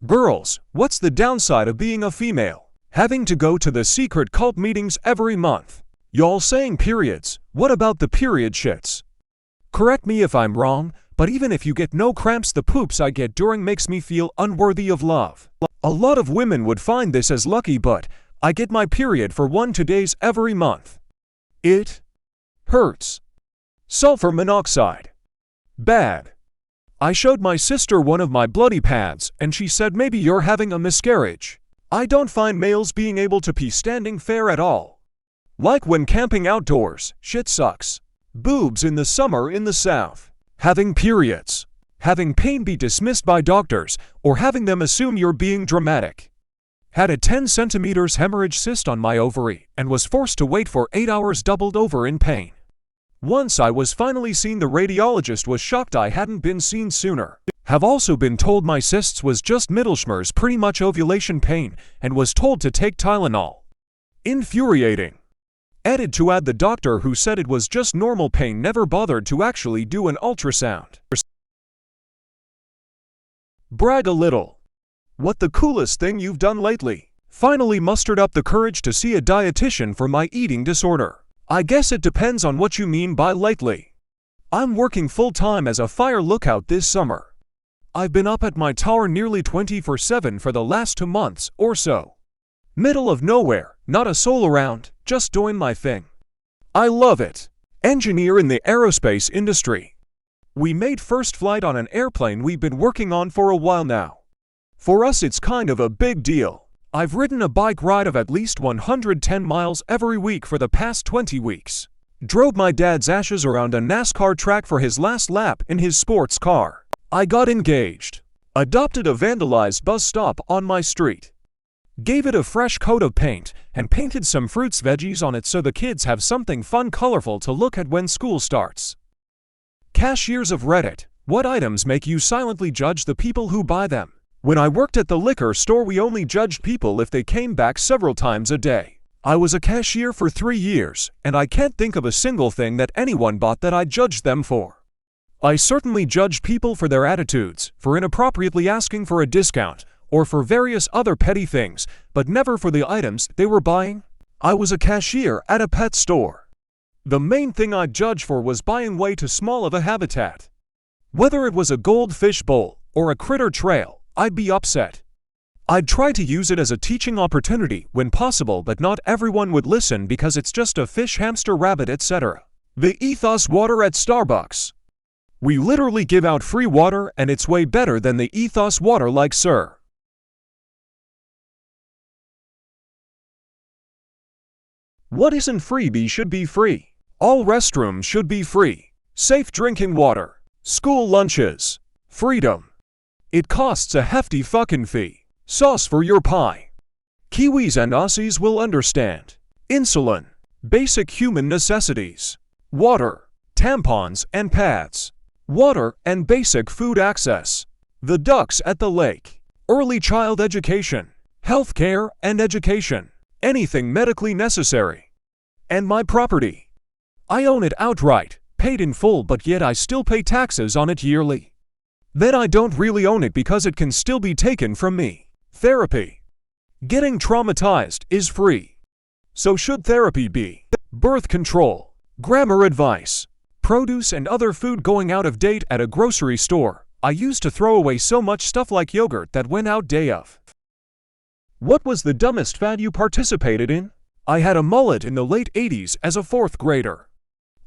Girls, what's the downside of being a female? Having to go to the secret cult meetings every month. Y'all saying periods, what about the period shits? Correct me if I'm wrong, but even if you get no cramps, the poops I get during makes me feel unworthy of love. A lot of women would find this as lucky, but I get my period for 2 days every month. It hurts. Sulfur monoxide. Bad. I showed my sister one of my bloody pads, and she said maybe you're having a miscarriage. I don't find males being able to pee standing fair at all. Like when camping outdoors, shit sucks. Boobs in the summer in the South. Having periods. Having pain be dismissed by doctors, or having them assume you're being dramatic. Had a 10 centimeters hemorrhage cyst on my ovary, and was forced to wait for 8 hours doubled over in pain. Once I was finally seen, the radiologist was shocked I hadn't been seen sooner. Have also been told my cysts was just Mittelschmerz, pretty much ovulation pain, and was told to take Tylenol. Infuriating. Added to add, the doctor who said it was just normal pain never bothered to actually do an ultrasound. Brag a little. What the coolest thing you've done lately? Finally mustered up the courage to see a dietitian for my eating disorder. I guess it depends on what you mean by lately. I'm working full-time as a fire lookout this summer. I've been up at my tower nearly 24/7 for the last 2 months or so. Middle of nowhere, not a soul around, just doing my thing. I love it. Engineer in the aerospace industry. We made first flight on an airplane we've been working on for a while now. For us it's kind of a big deal. I've ridden a bike ride of at least 110 miles every week for the past 20 weeks. Drove my dad's ashes around a NASCAR track for his last lap in his sports car. I got engaged. Adopted a vandalized bus stop on my street. Gave it a fresh coat of paint and painted some fruits veggies on it so the kids have something fun, colorful to look at when school starts. Cashiers of Reddit, what items make you silently judge the people who buy them? When I worked at the liquor store, we only judged people if they came back several times a day. I was a cashier for 3 years, and I can't think of a single thing that anyone bought that I judged them for. I certainly judged people for their attitudes, for inappropriately asking for a discount, or for various other petty things, but never for the items they were buying. I was a cashier at a pet store. The main thing I'd judge for was buying way too small of a habitat. Whether it was a goldfish bowl or a critter trail, I'd be upset. I'd try to use it as a teaching opportunity when possible, but not everyone would listen because it's just a fish, hamster, rabbit, etc. The ethos water at Starbucks. We literally give out free water, and it's way better than the ethos water, like sir. What isn't free should be free. All restrooms should be free. Safe drinking water. School lunches. Freedom. It costs a hefty fucking fee. Sauce for your pie. Kiwis and Aussies will understand. Insulin. Basic human necessities. Water. Tampons and pads. Water and basic food access. The ducks at the lake. Early child education. Healthcare and education. Anything medically necessary. And my property. I own it outright, paid in full, but yet I still pay taxes on it yearly. Then I don't really own it because it can still be taken from me. Therapy. Getting traumatized is free. So should therapy be. Birth control. Grammar advice. Produce and other food going out of date at a grocery store. I used to throw away so much stuff like yogurt that went out day of. What was the dumbest fad you participated in? I had a mullet in the late 80s as a 4th grader.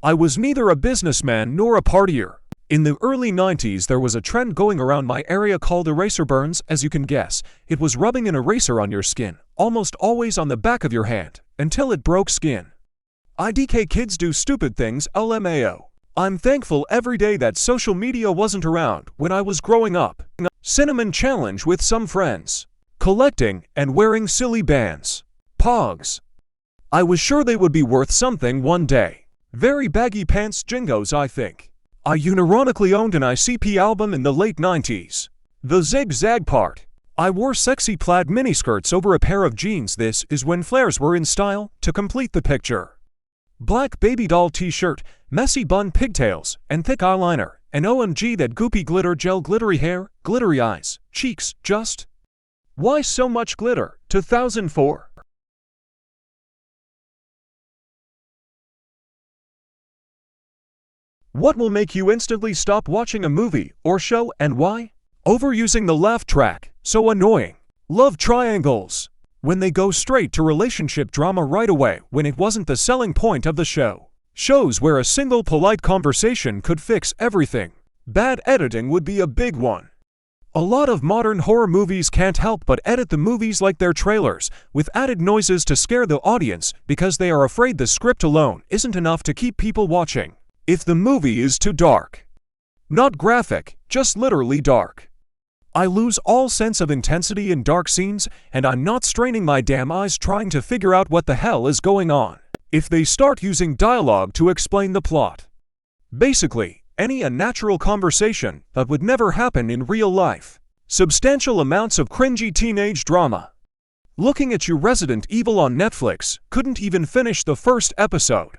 I was neither a businessman nor a partier. In the early 90s, there was a trend going around my area called eraser burns. As you can guess, it was rubbing an eraser on your skin, almost always on the back of your hand, until it broke skin. IDK kids do stupid things, LMAO. I'm thankful every day that social media wasn't around when I was growing up. Cinnamon challenge with some friends. Collecting and wearing silly bands. Pogs. I was sure they would be worth something one day. Very baggy pants jingos, I think. I unironically owned an ICP album in the late 90s. The zigzag part. I wore sexy plaid miniskirts over a pair of jeans. This is when flares were in style, to complete the picture. Black baby doll t-shirt, messy bun pigtails, and thick eyeliner. And OMG, that goopy glitter gel, glittery hair, glittery eyes, cheeks, just Why so much glitter? 2004. What will make you instantly stop watching a movie or show and why? Overusing the laugh track, so annoying. Love triangles, when they go straight to relationship drama right away when it wasn't the selling point of the show. Shows where a single polite conversation could fix everything. Bad editing would be a big one. A lot of modern horror movies can't help but edit the movies like their trailers, with added noises to scare the audience because they are afraid the script alone isn't enough to keep people watching. If the movie is too dark, not graphic, just literally dark, I lose all sense of intensity in dark scenes, and I'm not straining my damn eyes trying to figure out what the hell is going on. If they start using dialogue to explain the plot, basically, any unnatural conversation that would never happen in real life. Substantial amounts of cringy teenage drama. Looking at you, Resident Evil on Netflix, couldn't even finish the first episode.